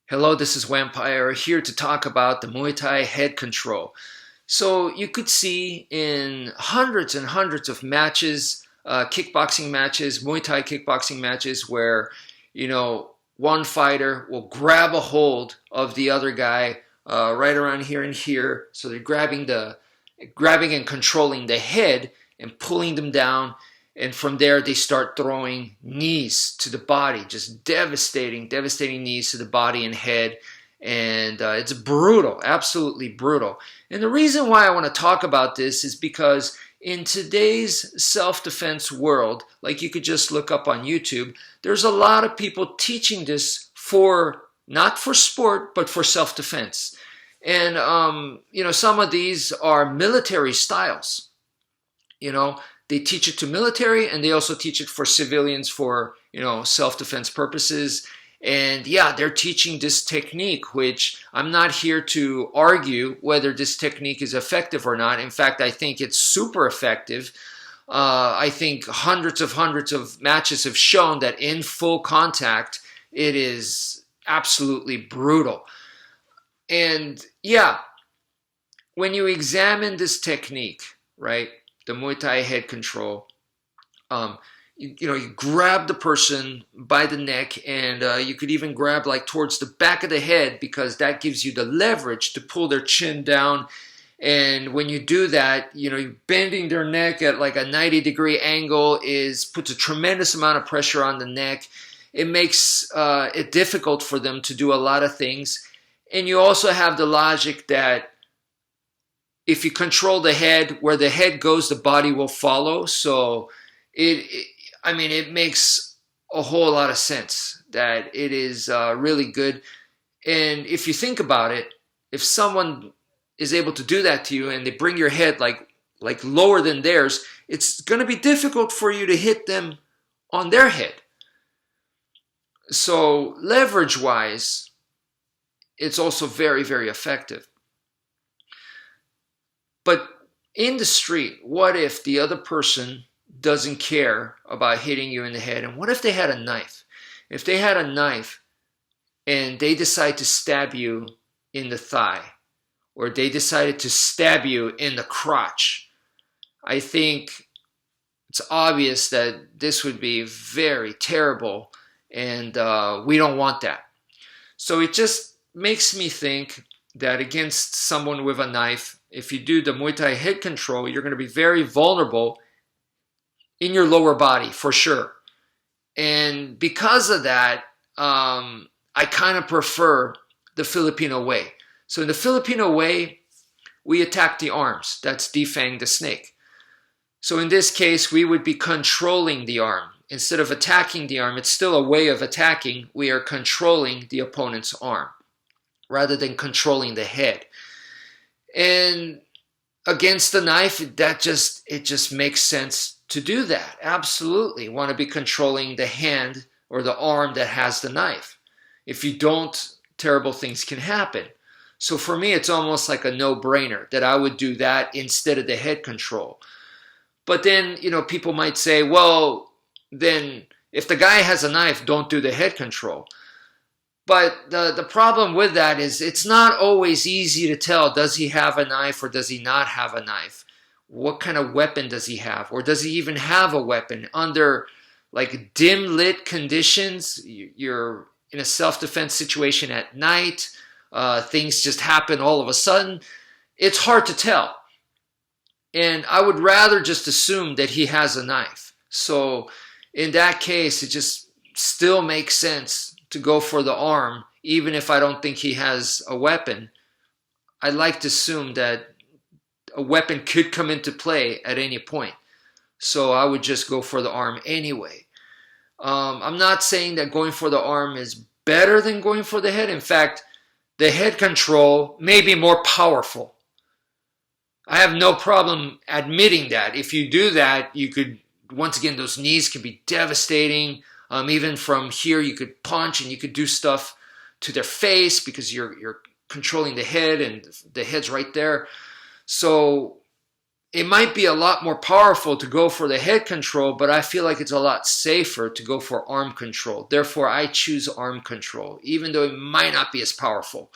Hello, this is wmpyr here to talk about the Muay Thai head control. So you could see in hundreds and hundreds of matches, kickboxing matches, Muay Thai kickboxing matches where, one fighter will grab a hold of the other guy right around here and here. So they're grabbing and controlling the head and pulling them down. And from there, they start throwing knees to the body, just devastating knees to the body and head. And it's brutal, absolutely brutal. And the reason why I want to talk about this is because in today's self-defense world, like you could just look up on YouTube, there's a lot of people teaching this not for sport, but for self-defense. And, some of these are military styles, They teach it to military, and they also teach it for civilians for, self-defense purposes. And yeah, they're teaching this technique, which I'm not here to argue whether this technique is effective or not. In fact, I think it's super effective. I think hundreds of matches have shown that in full contact, it is absolutely brutal. And yeah, when you examine this technique, right, the Muay Thai head control, you grab the person by the neck, and you could even grab like towards the back of the head, because that gives you the leverage to pull their chin down. And when you do that, bending their neck at like a 90-degree angle puts a tremendous amount of pressure on the neck. It makes it difficult for them to do a lot of things. And you also have the logic that if you control the head, where the head goes, the body will follow. So it makes a whole lot of sense that it is really good. And if you think about it, if someone is able to do that to you and they bring your head like lower than theirs, it's going to be difficult for you to hit them on their head. So leverage-wise, it's also very, very effective. But in the street, what if the other person doesn't care about hitting you in the head? And what if they had a knife? If they had a knife and they decide to stab you in the thigh, or they decided to stab you in the crotch, I think it's obvious that this would be very terrible, and we don't want that. So it just makes me think that against someone with a knife, if you do the Muay Thai head control, you're going to be very vulnerable in your lower body for sure. And because of that, I kind of prefer the Filipino way. So in the Filipino way, we attack the arms. That's defang the snake. So in this case, we would be controlling the arm. Instead of attacking the arm, it's still a way of attacking. We are controlling the opponent's arm rather than controlling the head. And against the knife, it just makes sense to do that. Absolutely. Want to be controlling the hand or the arm that has the knife. If you don't, terrible things can happen. So for me, it's almost like a no-brainer that I would do that instead of the head control. But then, people might say, well, then if the guy has a knife, don't do the head control. But the problem with that is it's not always easy to tell, does he have a knife or does he not have a knife? What kind of weapon does he have? Or does he even have a weapon? Under like dim lit conditions, you're in a self-defense situation at night, things just happen all of a sudden. It's hard to tell. And I would rather just assume that he has a knife. So in that case, it just still makes sense to go for the arm, even if I don't think he has a weapon. I'd like to assume that a weapon could come into play at any point. So I would just go for the arm anyway. I'm not saying that going for the arm is better than going for the head. In fact, the head control may be more powerful. I have no problem admitting that. If you do that, you could, once again, those knees can be devastating. Even from here, you could punch and you could do stuff to their face because you're controlling the head and the head's right there. So it might be a lot more powerful to go for the head control, but I feel like it's a lot safer to go for arm control. Therefore, I choose arm control, even though it might not be as powerful.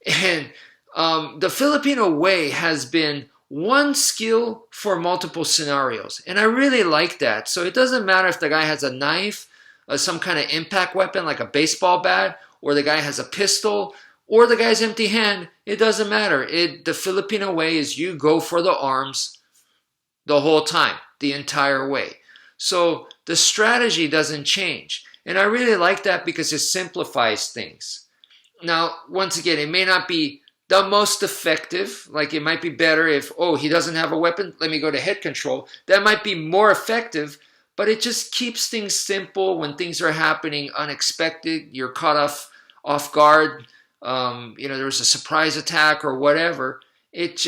And the Filipino way has been one skill for multiple scenarios. And I really like that. So it doesn't matter if the guy has a knife, some kind of impact weapon like a baseball bat, or the guy has a pistol, or the guy's empty hand. It doesn't matter. The Filipino way is you go for the arms the whole time, the entire way. So the strategy doesn't change. And I really like that because it simplifies things. Now, once again, it may not be the most effective. Like it might be better if, oh, he doesn't have a weapon, let me go to head control. That might be more effective, but it just keeps things simple when things are happening unexpected. You're caught off guard. There was a surprise attack or whatever. It's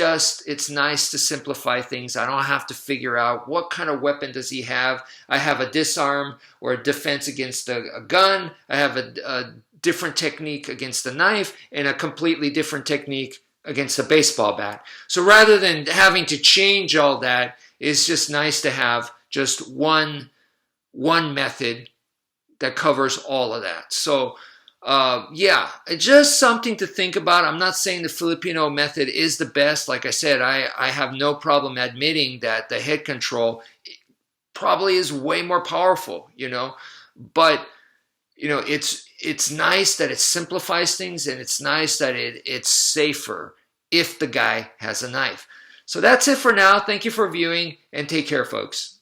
nice to simplify things. I don't have to figure out what kind of weapon does he have. I have a disarm or a defense against a gun. I have a different technique against a knife and a completely different technique against a baseball bat. So rather than having to change all that, it's just nice to have just one method that covers all of that. So just something to think about. I'm not saying the Filipino method is the best. Like I said, I have no problem admitting that the head control probably is way more powerful, but it's nice that it simplifies things, and it's nice that it's safer if the guy has a knife. So that's it for now. Thank you for viewing, and take care, folks.